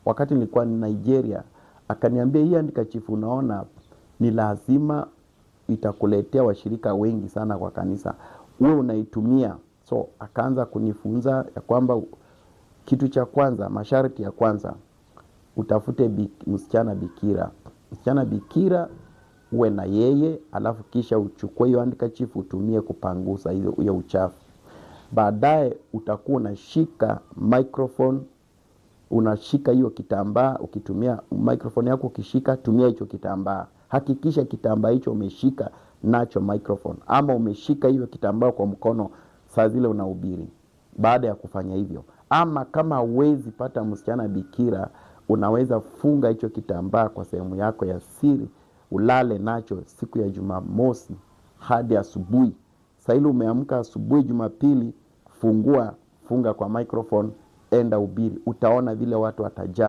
wakati nilikuwa Nigeria, akaniambia hii handkerchief unaona ni lazima itakuletea washirika wengi sana kwa kanisa, wewe unaitumia. So akaanza kunifunza ya kwamba kitu cha kwanza, masharti ya kwanza, utafute msichana bikira. Msichana bikira uwe na yeye, alafu kisha uchukue hiyo handkerchief utumie kupangusa hiyo uchafu. Baadaye utakuwa unashika microphone, unashika hiyo kitambaa, ukitumia microphone yako, ukishika tumia hicho kitambaa. Hakikisha kitambaa hicho umeshika nacho microphone, ama umeshika hiyo kitambaa kwa mkono saa zile unahubiri. Baada ya kufanya hivyo, ama kama huwezi pata msichana bikira, unaweza funga hicho kitambaa kwa sehemu yako ya siri, ulale nacho siku ya Jumamosi hadi asubuhi. Saa ile umeamka asubuhi Jumapili, funga kwa microphone, enda hubiri. Utaona vile watu watajaa.